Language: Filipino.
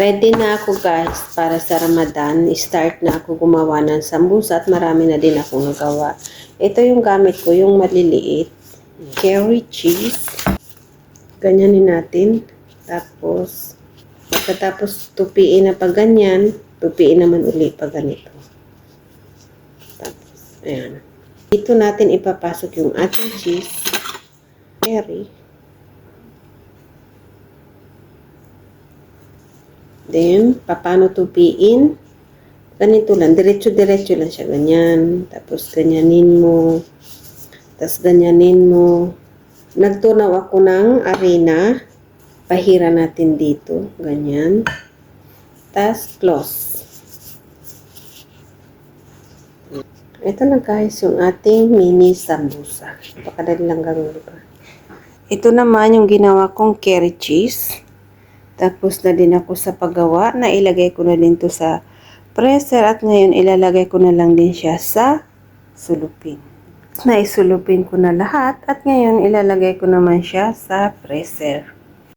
Ready na ako guys para sa Ramadan. Start na ako gumawa ng sambusa at marami na din ako nagawa. Ito yung gamit ko, yung maliliit. Curry cheese. Ganyanin natin. Tapos, pagkatapos tupiin na pag ganyan, tupiin naman uli pag ganito. Tapos, ayan. Dito natin ipapasok yung ating cheese. Curry. Then, paano tupiin? Ganito lang, diretso-diretso lang siya, ganyan. Tapos, ganyanin mo. Tapos, ganyanin mo. Nagtunaw ako ng arena. Pahira natin dito, ganyan. Tapos, close. Ito na guys, yung ating mini sambusa. Pakadali lang gawin, diba? Ito naman yung ginawa kong curry cheese. Tapos na din ako sa paggawa na ilagay ko na din to sa presser at ngayon ilalagay ko na lang din siya sa sulupin. Naisulupin ko na lahat at ngayon ilalagay ko naman siya sa presser.